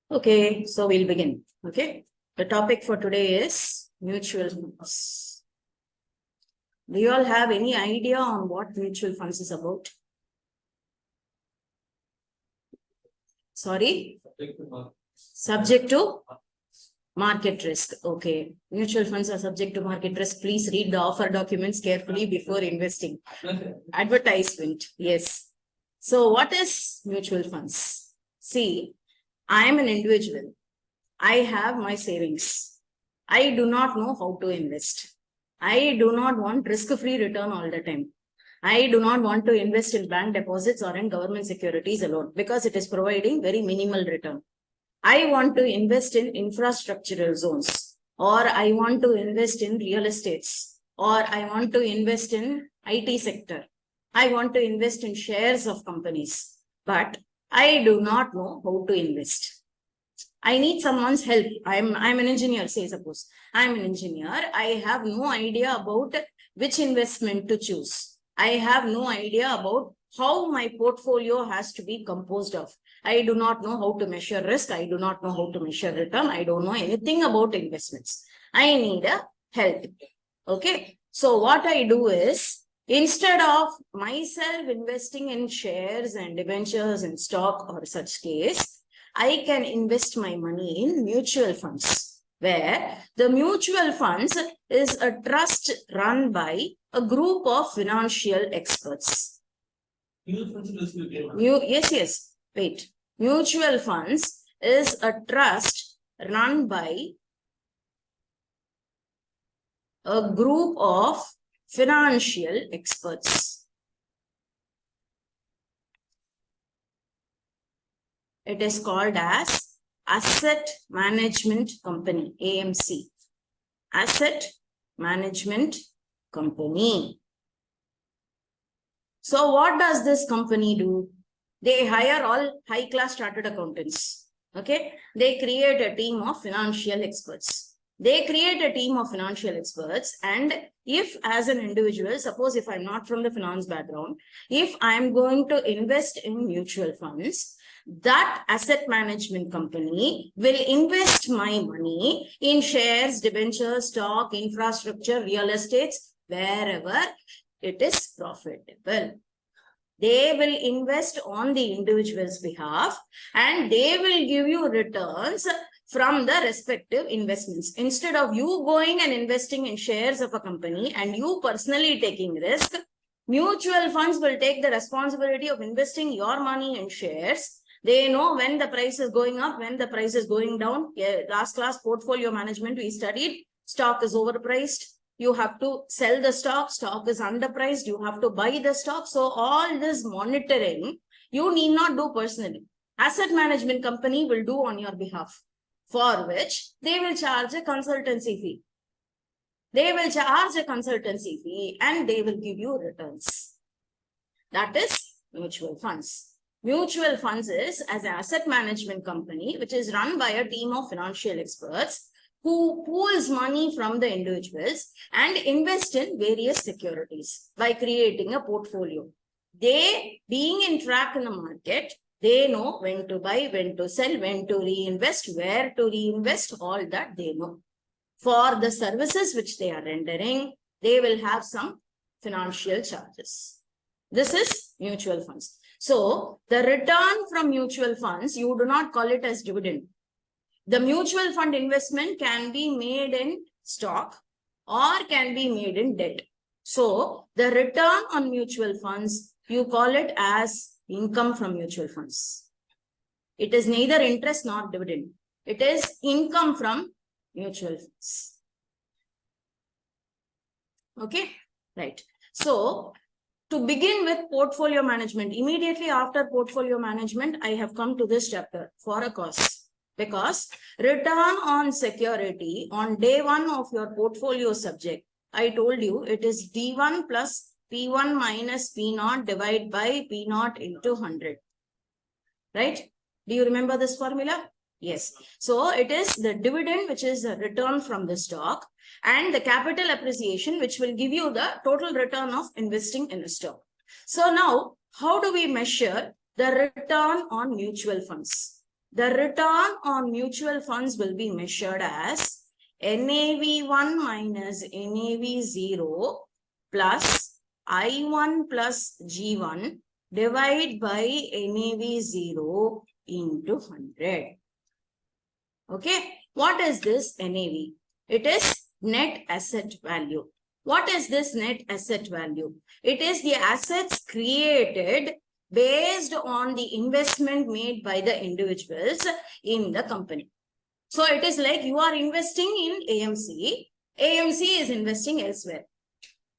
Okay, so we'll begin. Okay, the topic for today is mutual funds. Do you all have any idea on what mutual funds is about? Sorry? Subject to market risk. Okay, mutual funds are subject to market risk. Please read the offer documents carefully before investing. Advertisement, yes. So what is mutual funds? See, I am an individual. I have my savings. I do not know how to invest. I do not want risk-free return all the time. I do not want to invest in bank deposits or in government securities alone because it is providing very minimal return. I want to invest in infrastructural zones, or I want to invest in real estates, or I want to invest in IT sector. I want to invest in shares of companies, but I do not know how to invest. I need someone's help. I'm an engineer, say suppose. I'm an engineer. I have no idea about which investment to choose. I have no idea about how my portfolio has to be composed of. I do not know how to measure risk. I do not know how to measure return. I don't know anything about investments. I need a help. Okay. So what I do is, instead of myself investing in shares and debentures and stock or such case, I can invest my money in mutual funds, where the mutual funds is a trust run by a group of financial experts. Yes. Wait. Mutual funds is a trust run by a group of financial experts. It is called as Asset Management Company, AMC. Asset Management Company. So what does this company do? They hire all high-class chartered accountants. Okay. They create a team of financial experts. They create a team of financial experts, and if as an individual, suppose if I'm not from the finance background, if I'm going to invest in mutual funds, that asset management company will invest my money in shares, debentures, stock, infrastructure, real estates, wherever it is profitable. They will invest on the individual's behalf and they will give you returns from the respective investments. Instead of you going and investing in shares of a company and you personally taking risk, mutual funds will take the responsibility of investing your money in shares. They know when the price is going up, when the price is going down. Last class portfolio management we studied, stock is overpriced. You have to sell the stock is underpriced, you have to buy the stock. So all this monitoring, you need not do personally. Asset management company will do on your behalf, for which they will charge a consultancy fee. They will charge a consultancy fee and they will give you returns. That is mutual funds. Mutual funds is as an asset management company, which is run by a team of financial experts who pools money from the individuals and invest in various securities by creating a portfolio. They, being in track in the market, they know when to buy, when to sell, when to reinvest, where to reinvest, all that they know. For the services which they are rendering, they will have some financial charges. This is mutual funds. So the return from mutual funds, you do not call it as dividend. The mutual fund investment can be made in stock or can be made in debt. So the return on mutual funds, you call it as income from mutual funds. It is neither interest nor dividend. It is income from mutual funds. Okay, right. So to begin with portfolio management, immediately after portfolio management, I have come to this chapter for a cause. Because return on security on day one of your portfolio subject, I told you it is D1 plus P1 minus P0 divided by P0 into 100. Right? Do you remember this formula? Yes. So it is the dividend, which is a return from the stock, and the capital appreciation, which will give you the total return of investing in a stock. So now, how do we measure the return on mutual funds? the return on mutual funds will be measured as NAV1 minus NAV0 plus I1 plus G1 divided by NAV0 into 100. Okay, what is this NAV? It is net asset value. What is this net asset value? It is the assets created based on the investment made by the individuals in the company. So it is like you are investing in AMC. AMC is investing elsewhere.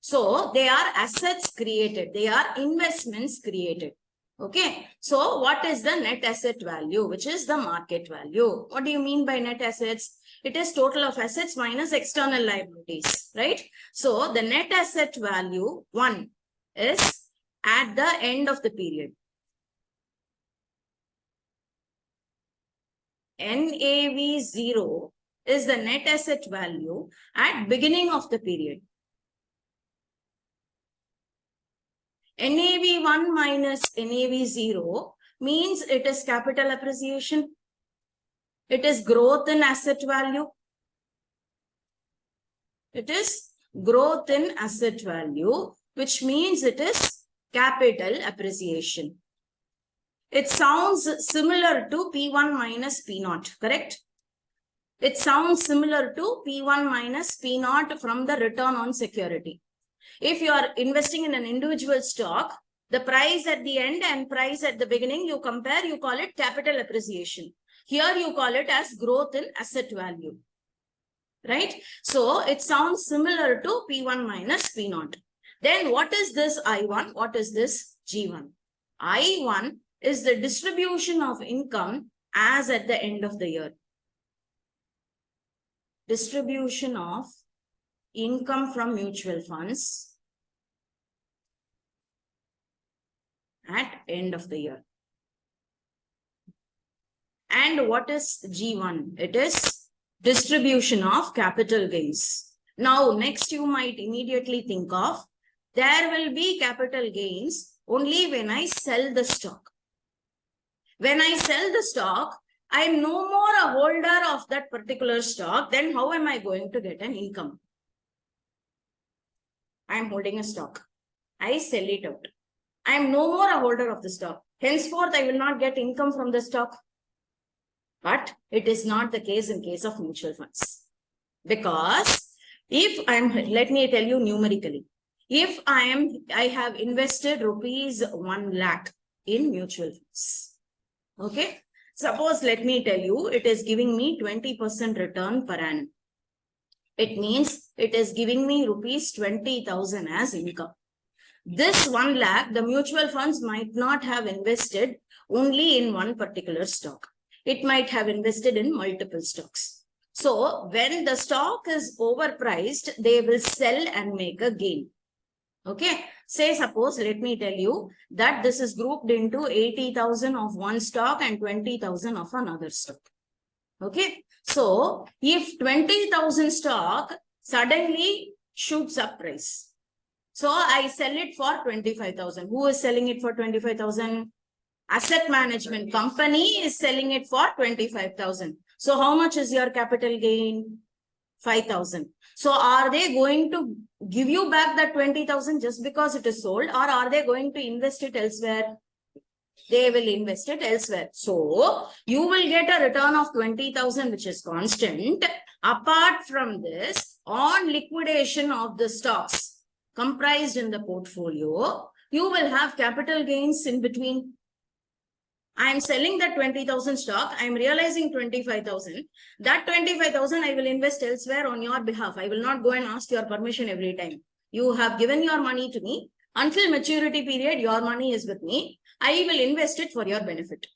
So they are assets created. They are investments created. Okay. So what is the net asset value, which is the market value? What do you mean by net assets? It is total of assets minus external liabilities, right? So the net asset value 1 is at the end of the period. NAV 0 is the net asset value at beginning of the period. NAV 1 minus NAV 0 means it is capital appreciation. It is growth in asset value. It is growth in asset value, which means it is capital appreciation. It sounds similar to P1 minus P0, correct? It sounds similar to P1 minus P0 from the return on security. If you are investing in an individual stock, the price at the end and price at the beginning, you compare, you call it capital appreciation. Here you call it as growth in asset value, right? So it sounds similar to P1 minus P0. Then what is this I1? What is this G1? I1 is the distribution of income as at the end of the year. Distribution of income from mutual funds at end of the year. And what is G1? It is distribution of capital gains. Now, next you might immediately think of, there will be capital gains only when I sell the stock. When I sell the stock, I am no more a holder of that particular stock. Then how am I going to get an income? I am holding a stock. I sell it out. I am no more a holder of the stock. Henceforth, I will not get income from the stock. But it is not the case in case of mutual funds. Because if let me tell you numerically, if I have invested rupees 1 lakh in mutual funds. Okay. Suppose, let me tell you, it is giving me 20% return per annum. It means it is giving me rupees 20,000 as income. This 1 lakh, the mutual funds might not have invested only in one particular stock. It might have invested in multiple stocks. So when the stock is overpriced, they will sell and make a gain. Okay. Say, suppose, let me tell you that this is grouped into 80,000 of one stock and 20,000 of another stock. Okay. So if 20,000 stock suddenly shoots up price, so I sell it for 25,000. Who is selling it for 25,000? Asset management company is selling it for 25,000. So how much is your capital gain? 5,000. So are they going to give you back that 20,000 just because it is sold, or are they going to invest it elsewhere? They will invest it elsewhere. So you will get a return of 20,000, which is constant. Apart from this, on liquidation of the stocks comprised in the portfolio, you will have capital gains in between. I am selling that 20,000 stock. I am realizing 25,000. That 25,000 I will invest elsewhere on your behalf. I will not go and ask your permission every time. You have given your money to me. Until maturity period, your money is with me. I will invest it for your benefit.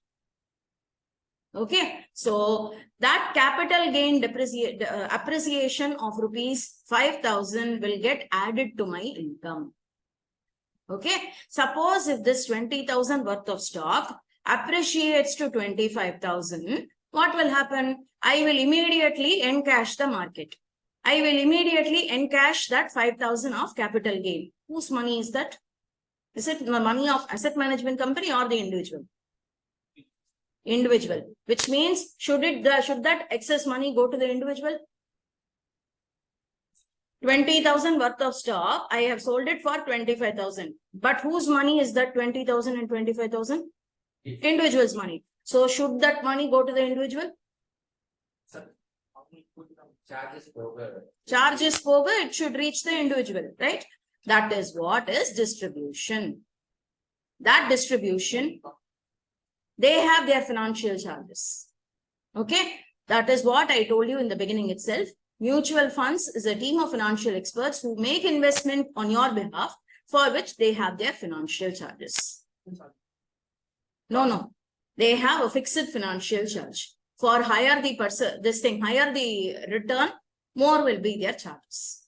Okay. So that capital gain appreciation of rupees 5,000 will get added to my income. Okay. Suppose if this 20,000 worth of stock appreciates to 25,000, what will happen? I will immediately encash the market. I will immediately encash that 5,000 of capital gain. Whose money is that? Is it the money of asset management company or the individual? Individual, which means should that excess money go to the individual? 20,000 worth of stock, I have sold it for 25,000. But whose money is that 20,000 and 25,000? Individual's money. So should that money go to the individual? Charges over, it should reach the individual, right? That is what is distribution. That distribution, they have their financial charges. Okay, that is what I told you in the beginning itself. Mutual funds is a team of financial experts who make investment on your behalf, for which they have their financial charges. No. They have a fixed financial charge. For higher the higher the return, more will be their charges.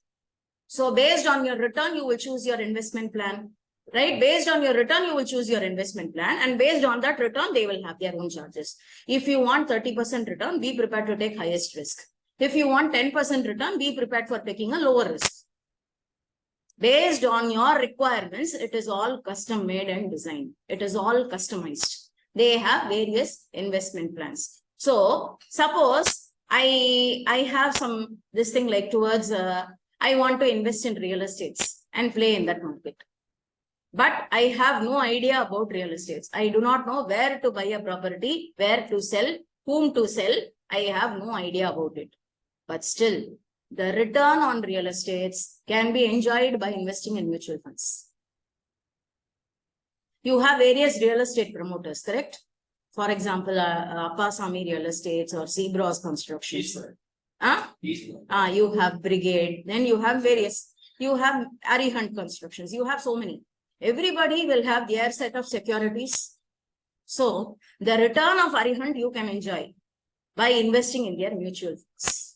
So based on your return, you will choose your investment plan, right? Based on your return, you will choose your investment plan, and based on that return, they will have their own charges. If you want 30% return, be prepared to take highest risk. If you want 10% return, be prepared for taking a lower risk. Based on your requirements, it is all custom made and designed. It is all customized. They have various investment plans. So suppose I have this thing like towards, I want to invest in real estates and play in that market. But I have no idea about real estates. I do not know where to buy a property, where to sell, whom to sell. I have no idea about it. But still, the return on real estates can be enjoyed by investing in mutual funds. You have various real estate promoters, correct? For example, Appasamy Real Estates or Zebras Constructions. You have Brigade, then you have various, you have Arihant Constructions, you have so many. Everybody will have their set of securities. So, the return of Arihant you can enjoy by investing in their mutual funds.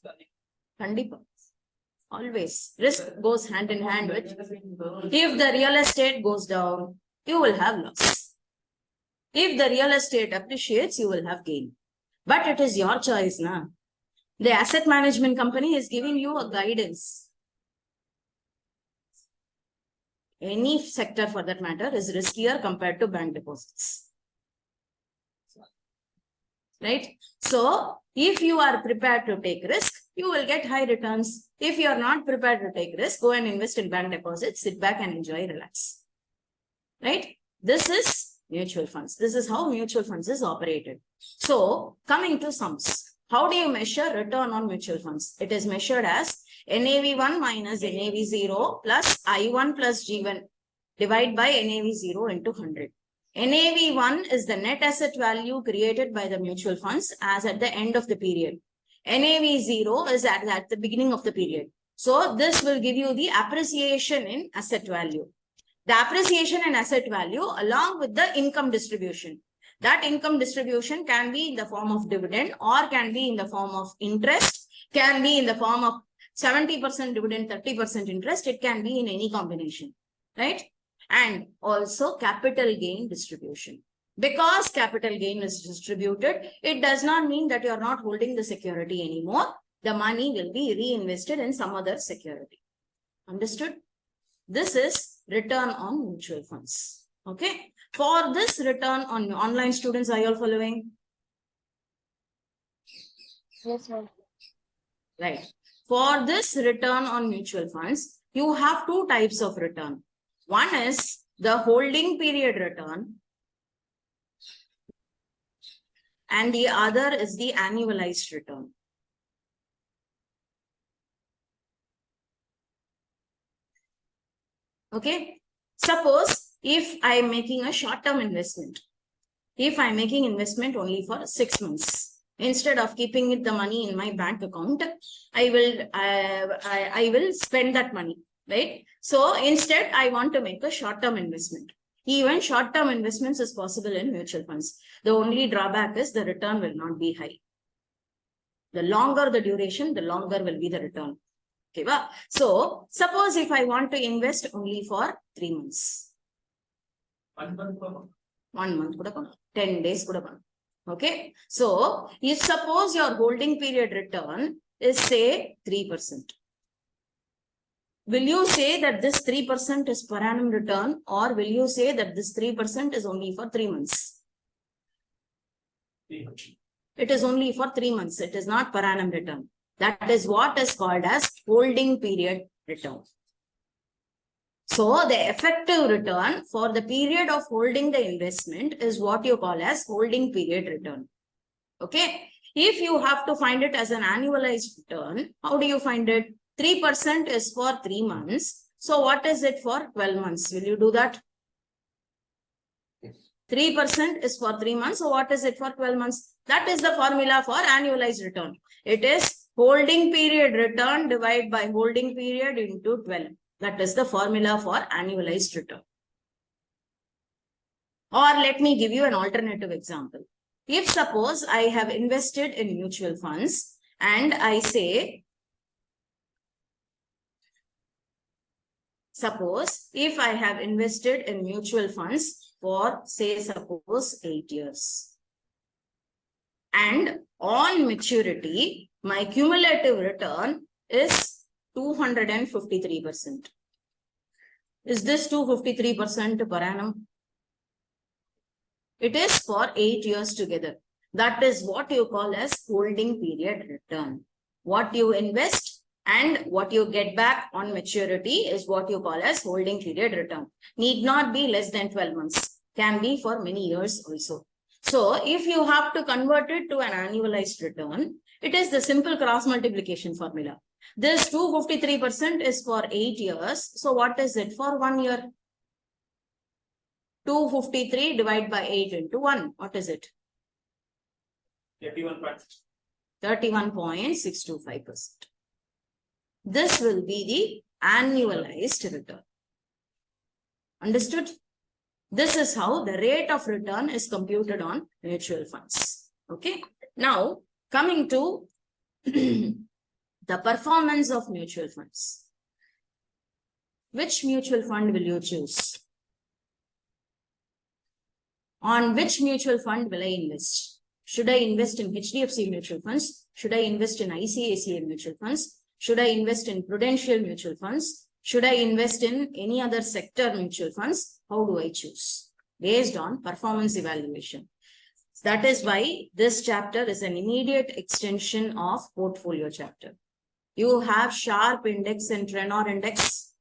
Kandipa. Always. Risk goes hand in hand with. If the real estate goes down, you will have loss. If the real estate appreciates, you will have gain. But it is your choice, na? The asset management company is giving you a guidance. Any sector for that matter is riskier compared to bank deposits. Right? So, if you are prepared to take risk, you will get high returns. If you are not prepared to take risk, go and invest in bank deposits, sit back and enjoy, relax. Right? This is mutual funds. This is how mutual funds is operated. So, coming to sums. How do you measure return on mutual funds? It is measured as NAV1 minus NAV0 plus I1 plus G1 divided by NAV0 into 100. NAV1 is the net asset value created by the mutual funds as at the end of the period. NAV0 is at the beginning of the period. So, this will give you the appreciation in asset value. The appreciation in asset value along with the income distribution. That income distribution can be in the form of dividend or can be in the form of interest, can be in the form of 70% dividend, 30% interest. It can be in any combination, right? And also capital gain distribution. Because capital gain is distributed, it does not mean that you are not holding the security anymore. The money will be reinvested in some other security. Understood? This is return on mutual funds. Okay. For this return on online students, are you all following? Yes, ma'am. Right. For this return on mutual funds, you have two types of return. One is the holding period return and the other is the annualized return. Okay. Suppose if I am making a short-term investment, if I am making investment only for 6 months, instead of keeping the money in my bank account, I will spend that money, right? So instead, I want to make a short-term investment. Even short-term investments is possible in mutual funds. The only drawback is the return will not be high. The longer the duration, the longer will be the return. Okay, well, so suppose if I want to invest only for 3 months. 1 month, 10 days. Okay. So, if suppose your holding period return is say 3%. Will you say that this 3% is per annum return or will you say that this 3% is only for 3 months? It is only for 3 months. It is not per annum return. That is what is called as holding period return. So the effective return for the period of holding the investment is what you call as holding period return. Okay. If you have to find it as an annualized return, how do you find it? 3% is for 3 months. So what is it for 12 months? Will you do that? 3% is for 3 months. So what is it for 12 months? That is the formula for annualized return. It is holding period return divided by holding period into 12. That is the formula for annualized return. Or let me give you an alternative example. If suppose I have invested in mutual funds and I say, suppose if I have invested in mutual funds for say suppose 8 years. And on maturity, my cumulative return is 253%. Is this 253% per annum? It is for 8 years together. That is what you call as holding period return. What you invest and what you get back on maturity is what you call as holding period return. Need not be less than 12 months. Can be for many years also. So if you have to convert it to an annualized return, it is the simple cross multiplication formula. This 253% is for 8 years. So what is it for 1 year? 253 divided by 8 into 1. What is it? 31.625%. This will be the annualized return. Understood? This is how the rate of return is computed on mutual funds. Okay. Now, coming to the performance of mutual funds. Which mutual fund will you choose? On which mutual fund will I invest? Should I invest in HDFC mutual funds? Should I invest in ICICI mutual funds? Should I invest in Prudential mutual funds? Should I invest in any other sector mutual funds? How do I choose? Based on performance evaluation. That is why this chapter is an immediate extension of portfolio chapter. You have Sharpe index and Trenor index.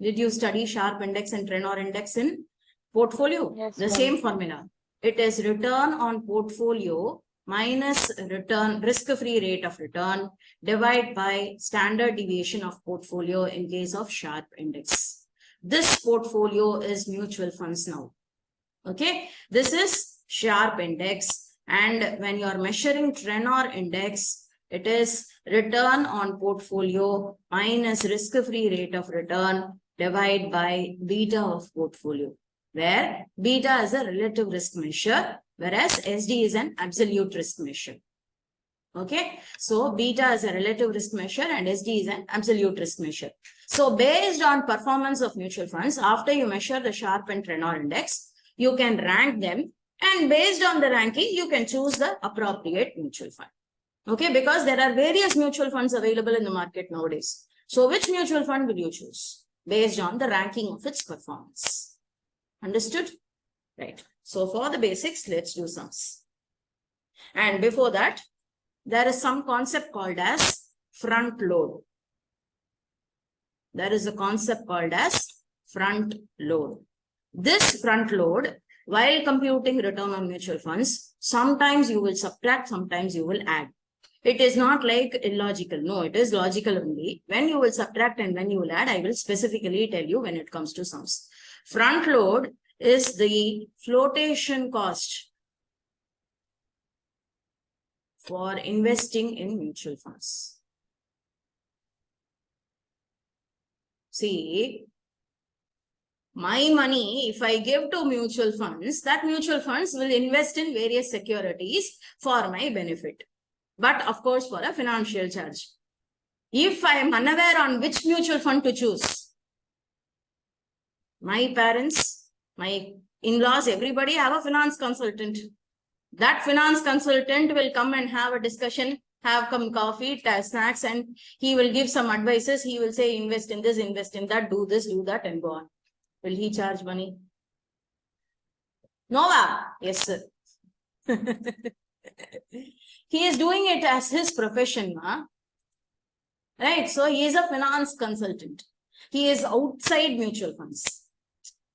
Did you study Sharpe index and Trenor index in portfolio? Yes, the same formula. It is return on portfolio minus return risk-free rate of return divided by standard deviation of portfolio in case of Sharpe index. This portfolio is mutual funds now. Okay, this is Sharpe index, and when you are measuring Trenor index, it is return on portfolio minus risk-free rate of return divided by beta of portfolio, where beta is a relative risk measure, whereas SD is an absolute risk measure. Okay, so beta is a relative risk measure and SD is an absolute risk measure. So based on performance of mutual funds, after you measure the Sharpe and Trenor index, you can rank them, and based on the ranking, you can choose the appropriate mutual fund. Okay, because there are various mutual funds available in the market nowadays. So which mutual fund will you choose? Based on the ranking of its performance. Understood? Right. So for the basics, let's do sums. And before that, there is some concept called as front load. There is a concept called as front load. This front load, while computing return on mutual funds, sometimes you will subtract, sometimes you will add. It is not like illogical. No, it is logical only. When you will subtract and when you will add, I will specifically tell you when it comes to sums. Front load is the flotation cost for investing in mutual funds. See, my money, if I give to mutual funds, that mutual funds will invest in various securities for my benefit. But of course, for a financial charge. If I am unaware on which mutual fund to choose, my parents, my in-laws, everybody have a finance consultant. That finance consultant will come and have a discussion, have some coffee, snacks, and he will give some advices. He will say, invest in this, invest in that, do this, do that, and go on. Will he charge money? No, yes, sir. He is doing it as his profession, right? So he is a finance consultant. He is outside mutual funds.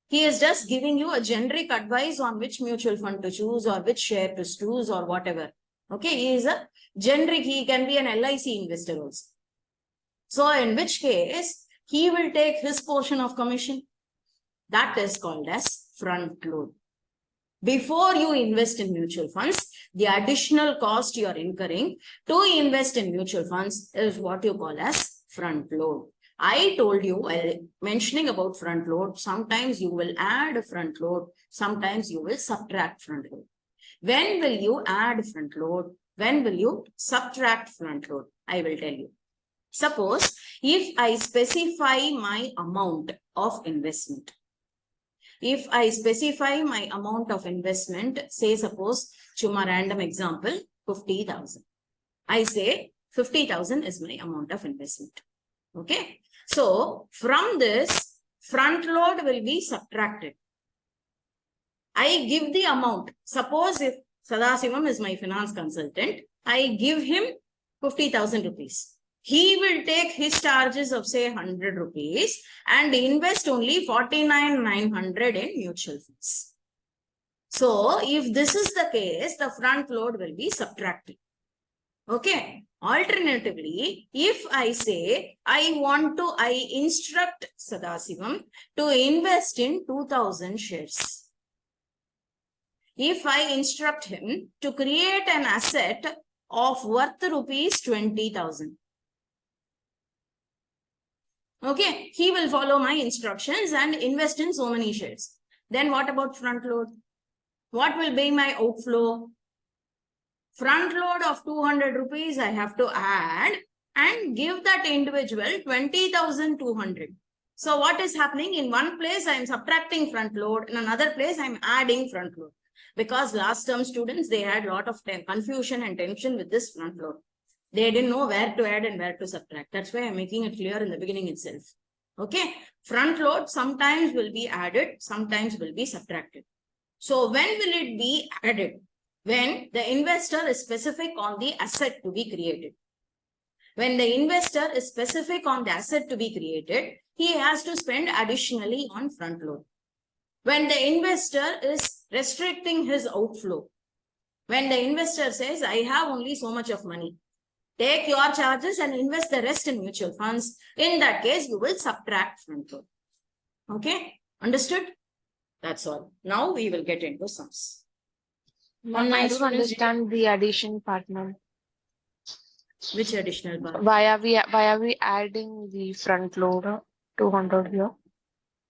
He is just giving you a generic advice on which mutual fund to choose or which share to choose or whatever. Okay, he is a generic, he can be an LIC investor also. So in which case, he will take his portion of commission. That is called as front load. Before you invest in mutual funds, the additional cost you are incurring to invest in mutual funds is what you call as front load. I told you while mentioning about front load, sometimes you will add a front load, sometimes you will subtract front load. When will you add front load? When will you subtract front load? I will tell you. Suppose if I specify my amount of investment, if I specify my amount of investment, say suppose, chuma random example, 50,000. I say 50,000 is my amount of investment. Okay. So from this, front load will be subtracted. I give the amount. Suppose if Sadasivam is my finance consultant, I give him 50,000 rupees. He will take his charges of say 100 rupees and invest only 49,900 in mutual funds. So if this is the case, the front load will be subtracted. Okay. Alternatively, if I say I instruct Sadasivam to invest in 2000 shares. If I instruct him to create an asset of worth rupees 20,000. Okay, he will follow my instructions and invest in so many shares. Then what about front load? What will be my outflow? Front load of 200 rupees I have to add and give that individual 20,200. So what is happening? In one place I am subtracting front load, in another place I am adding front load. Because last term students, they had a lot of confusion and tension with this front load. They didn't know where to add and where to subtract. That's why I'm making it clear in the beginning itself. Okay. Front load sometimes will be added, sometimes will be subtracted. So when will it be added? When the investor is specific on the asset to be created. When the investor is specific on the asset to be created, he has to spend additionally on front load. When the investor is restricting his outflow, when the investor says, I have only so much of money, take your charges and invest the rest in mutual funds. In that case, you will subtract front load. Okay, understood? That's all. Now we will get into sums. I don't understand the addition part, ma'am. Which additional part? Why are we adding the front load 200 here?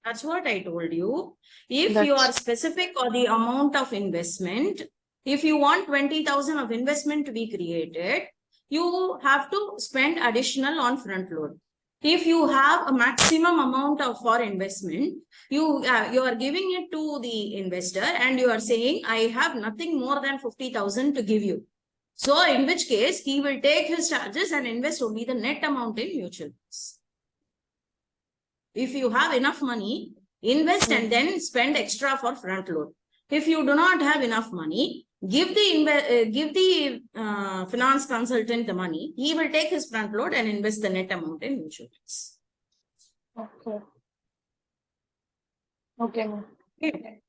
That's what I told you. If you are specific on the amount of investment, if you want 20,000 of investment to be created, you have to spend additional on front load. If you have a maximum amount of for investment, you are giving it to the investor and you are saying, I have nothing more than 50,000 to give you. So in which case, he will take his charges and invest only the net amount in mutual funds. If you have enough money, invest and then spend extra for front load. If you do not have enough money, give the finance consultant the money. He will take his front load and invest the net amount in mutual funds. Okay. Okay.